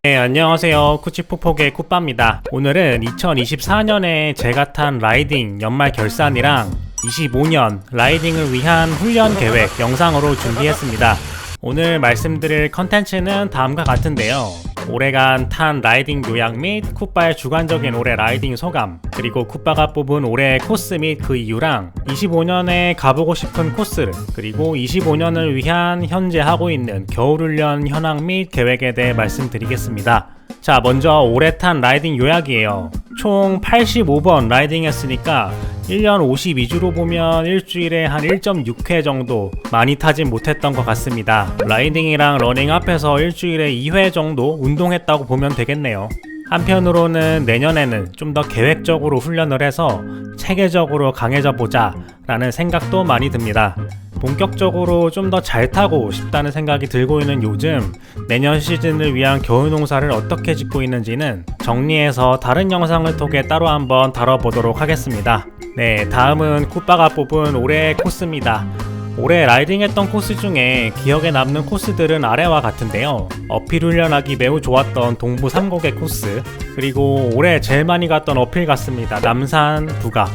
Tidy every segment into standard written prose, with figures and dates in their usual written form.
네, 안녕하세요. 쿠치포폭의 쿠빠입니다. 오늘은 2024년에 제가 탄 라이딩 연말 결산이랑 25년 라이딩을 위한 훈련 계획 영상으로 준비했습니다. 오늘 말씀드릴 컨텐츠는 다음과 같은데요. 올해간 탄 라이딩 요약 및 쿠빠의 주관적인 올해 라이딩 소감, 그리고 쿠빠가 뽑은 올해의 코스 및 그 이유랑 25년에 가보고 싶은 코스를, 그리고 25년을 위한 현재 하고 있는 겨울훈련 현황 및 계획에 대해 말씀드리겠습니다. 자, 먼저 올해 탄 라이딩 요약이에요. 총 85번 라이딩 했으니까 1년 52주로 보면 일주일에 한 1.6회 정도, 많이 타진 못했던 것 같습니다. 라이딩이랑 러닝 합해서 일주일에 2회 정도 운동했다고 보면 되겠네요. 한편으로는 내년에는 좀 더 계획적으로 훈련을 해서 체계적으로 강해져 보자 라는 생각도 많이 듭니다. 본격적으로 좀 더 잘 타고 싶다는 생각이 들고 있는 요즘, 내년 시즌을 위한 겨울 농사를 어떻게 짓고 있는지는 정리해서 다른 영상을 통해 따로 한번 다뤄보도록 하겠습니다. 네, 다음은 쿠빠가 뽑은 올해의 코스입니다. 올해 라이딩했던 코스 중에 기억에 남는 코스들은 아래와 같은데요. 어필 훈련하기 매우 좋았던 동부 3곡의 코스, 그리고 올해 제일 많이 갔던 어필 같습니다. 남산, 부각,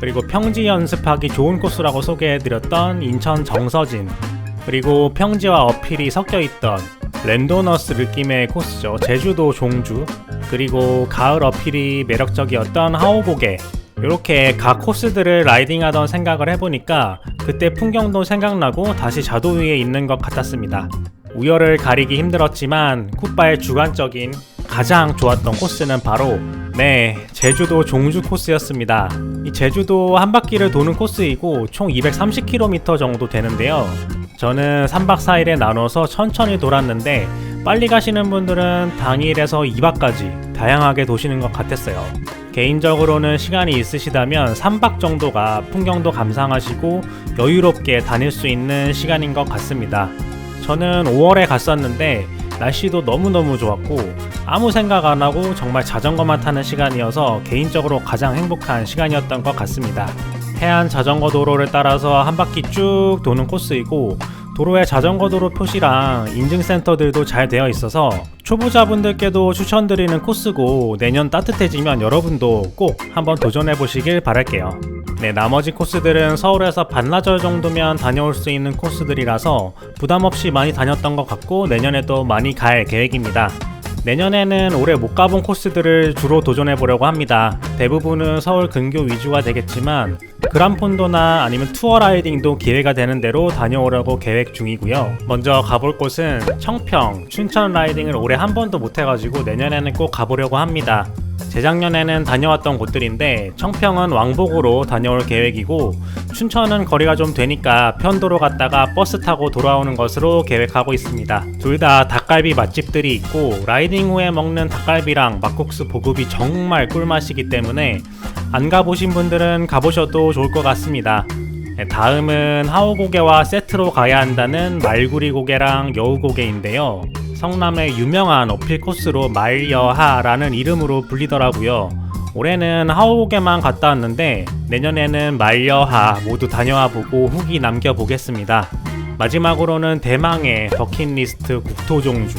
그리고 평지 연습하기 좋은 코스라고 소개해드렸던 인천 정서진, 그리고 평지와 어필이 섞여있던 랜도너스 느낌의 코스죠. 제주도 종주, 그리고 가을 어필이 매력적이었던 하오고개. 이렇게 각 코스들을 라이딩하던 생각을 해보니까 그때 풍경도 생각나고 다시 자도 위에 있는 것 같았습니다. 우열을 가리기 힘들었지만 쿠빠의 주관적인 가장 좋았던 코스는 바로 제주도 종주 코스였습니다. 이 제주도 한 바퀴를 도는 코스이고 총 230km 정도 되는데요. 저는 3박 4일에 나눠서 천천히 돌았는데 빨리 가시는 분들은 당일에서 2박까지 다양하게 도시는 것 같았어요. 개인적으로는 시간이 있으시다면 3박 정도가 풍경도 감상하시고 여유롭게 다닐 수 있는 시간인 것 같습니다. 저는 5월에 갔었는데 날씨도 너무너무 좋았고 아무 생각 안 하고 정말 자전거만 타는 시간이어서 개인적으로 가장 행복한 시간이었던 것 같습니다. 해안 자전거 도로를 따라서 한 바퀴 쭉 도는 코스이고 도로에 자전거 도로 표시랑 인증센터들도 잘 되어 있어서 초보자분들께도 추천드리는 코스고, 내년 따뜻해지면 여러분도 꼭 한번 도전해 보시길 바랄게요. 네, 나머지 코스들은 서울에서 반나절 정도면 다녀올 수 있는 코스들이라서 부담없이 많이 다녔던 것 같고 내년에도 많이 갈 계획입니다. 내년에는 올해 못 가본 코스들을 주로 도전해 보려고 합니다. 대부분은 서울 근교 위주가 되겠지만 그란폰도나 아니면 투어 라이딩도 기회가 되는 대로 다녀오려고 계획 중이고요. 먼저 가볼 곳은 청평, 춘천 라이딩을 올해 한 번도 못 해가지고 내년에는 꼭 가보려고 합니다. 재작년에는 다녀왔던 곳들인데 청평은 왕복으로 다녀올 계획이고 춘천은 거리가 좀 되니까 편도로 갔다가 버스 타고 돌아오는 것으로 계획하고 있습니다. 둘 다 닭갈비 맛집들이 있고 라이딩 후에 먹는 닭갈비랑 막국수 보급이 정말 꿀맛이기 때문에 안 가보신 분들은 가보셔도 좋을 것 같습니다. 다음은 하오고개와 세트로 가야 한다는 말구리 고개랑 여우고개인데요. 성남의 유명한 어필 코스로 말여하라는 이름으로 불리더라고요. 올해는 하오고개만 갔다 왔는데 내년에는 말여하 모두 다녀와보고 후기 남겨보겠습니다. 마지막으로는 대망의 버킷리스트 국토종주.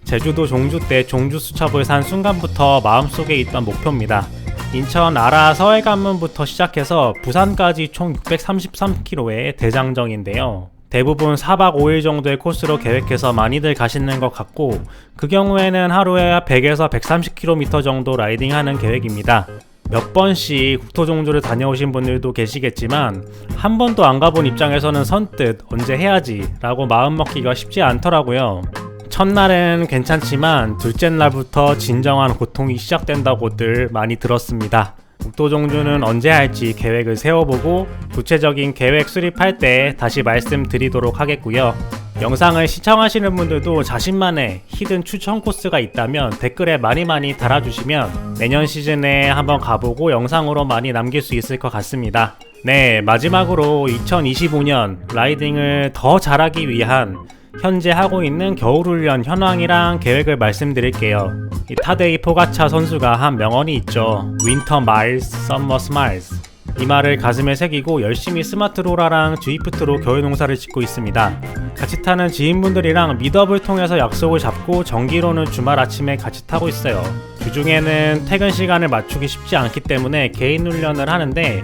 제주도 종주 때 종주 수첩을 산 순간부터 마음속에 있던 목표입니다. 인천 아라 서해관문부터 시작해서 부산까지 총 633km의 대장정인데요. 대부분 4박 5일 정도의 코스로 계획해서 많이들 가시는 것 같고 그 경우에는 하루에 100에서 130km 정도 라이딩하는 계획입니다. 몇 번씩 국토종주를 다녀오신 분들도 계시겠지만 한 번도 안 가본 입장에서는 선뜻 언제 해야지 라고 마음먹기가 쉽지 않더라고요. 첫날은 괜찮지만 둘째 날부터 진정한 고통이 시작된다고들 많이 들었습니다. 국토종주는 언제 할지 계획을 세워보고 구체적인 계획 수립할 때 다시 말씀드리도록 하겠고요. 영상을 시청하시는 분들도 자신만의 히든 추천 코스가 있다면 댓글에 많이 달아주시면 내년 시즌에 한번 가보고 영상으로 많이 남길 수 있을 것 같습니다. 네, 마지막으로 2025년 라이딩을 더 잘하기 위한 현재 하고 있는 겨울훈련 현황이랑 계획을 말씀드릴게요. 이 타데이 포가차 선수가 한 명언이 있죠. Winter miles, summer smiles. 이 말을 가슴에 새기고 열심히 스마트로라랑 드위프트로 겨울 농사를 짓고 있습니다. 같이 타는 지인분들이랑 미더블 통해서 약속을 잡고 정기로는 주말 아침에 같이 타고 있어요. 그 중에는 퇴근 시간을 맞추기 쉽지 않기 때문에 개인 훈련을 하는데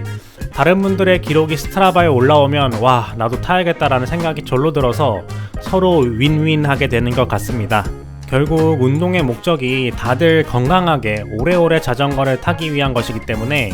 다른 분들의 기록이 스트라바에 올라오면 와, 나도 타야겠다라는 생각이 절로 들어서 서로 윈윈하게 되는 것 같습니다. 결국 운동의 목적이 다들 건강하게 오래오래 자전거를 타기 위한 것이기 때문에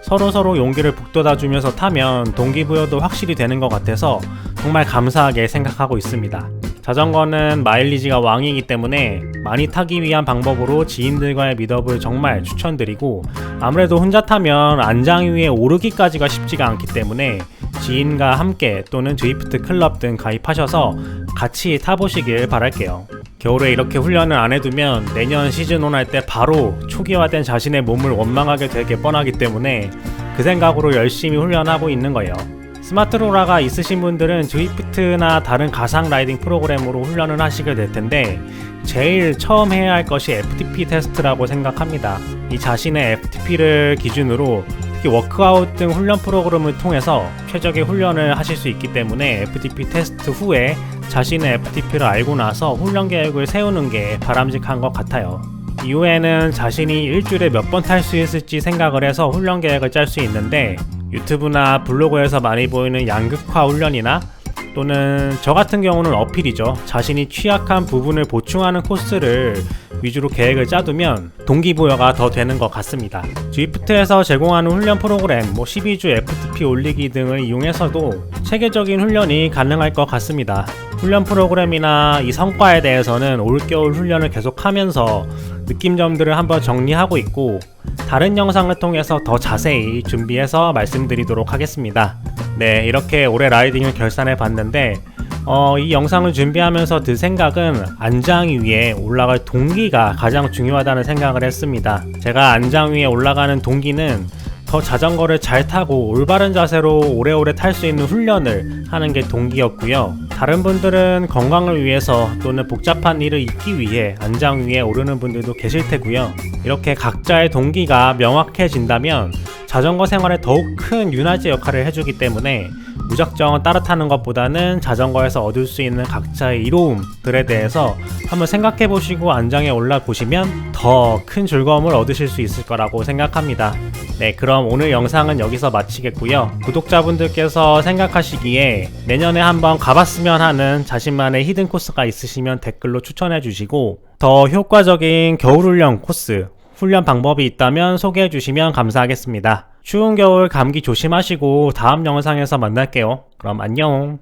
서로 용기를 북돋아주면서 타면 동기부여도 확실히 되는 것 같아서 정말 감사하게 생각하고 있습니다. 자전거는 마일리지가 왕이기 때문에 많이 타기 위한 방법으로 지인들과의 미더블 정말 추천드리고, 아무래도 혼자 타면 안장 위에 오르기까지가 쉽지가 않기 때문에 지인과 함께 또는 드위프트 클럽 등 가입하셔서 같이 타보시길 바랄게요. 겨울에 이렇게 훈련을 안 해두면 내년 시즌1 할 때 바로 초기화된 자신의 몸을 원망하게 되게 뻔하기 때문에 그 생각으로 열심히 훈련하고 있는 거예요. 스마트로라가 있으신 분들은 드위프트나 다른 가상 라이딩 프로그램으로 훈련을 하시게 될 텐데 제일 처음 해야 할 것이 FTP 테스트라고 생각합니다. 이 자신의 FTP를 기준으로 특히 워크아웃 등 훈련 프로그램을 통해서 최적의 훈련을 하실 수 있기 때문에 FTP 테스트 후에 자신의 FTP를 알고 나서 훈련 계획을 세우는 게 바람직한 것 같아요. 이후에는 자신이 일주일에 몇 번 탈 수 있을지 생각을 해서 훈련 계획을 짤 수 있는데, 유튜브나 블로그에서 많이 보이는 양극화 훈련이나 또는 저 같은 경우는 어필이죠. 자신이 취약한 부분을 보충하는 코스를 위주로 계획을 짜두면 동기부여가 더 되는 것 같습니다. 드위프트에서 제공하는 훈련 프로그램 12주 FTP 올리기 등을 이용해서도 체계적인 훈련이 가능할 것 같습니다. 훈련 프로그램이나 이 성과에 대해서는 올겨울 훈련을 계속하면서 느낌점들을 한번 정리하고 있고, 다른 영상을 통해서 더 자세히 준비해서 말씀드리도록 하겠습니다. 네, 이렇게 올해 라이딩을 결산해 봤는데 이 영상을 준비하면서 든 생각은 안장 위에 올라갈 동기가 가장 중요하다는 생각을 했습니다. 제가 안장 위에 올라가는 동기는 더 자전거를 잘 타고 올바른 자세로 오래오래 탈 수 있는 훈련을 하는 게 동기였고요. 다른 분들은 건강을 위해서 또는 복잡한 일을 잊기 위해 안장 위에 오르는 분들도 계실 테고요. 이렇게 각자의 동기가 명확해진다면 자전거 생활에 더욱 큰 윤활제 역할을 해주기 때문에 무작정 따라 타는 것보다는 자전거에서 얻을 수 있는 각자의 이로움들에 대해서 한번 생각해 보시고 안장에 올라 보시면 더 큰 즐거움을 얻으실 수 있을 거라고 생각합니다. 네, 그럼 오늘 영상은 여기서 마치겠고요. 구독자분들께서 생각하시기에 내년에 한번 가봤으면 하는 자신만의 히든 코스가 있으시면 댓글로 추천해 주시고, 더 효과적인 겨울훈련 코스, 훈련 방법이 있다면 소개해 주시면 감사하겠습니다. 추운 겨울 감기 조심하시고 다음 영상에서 만날게요. 그럼 안녕.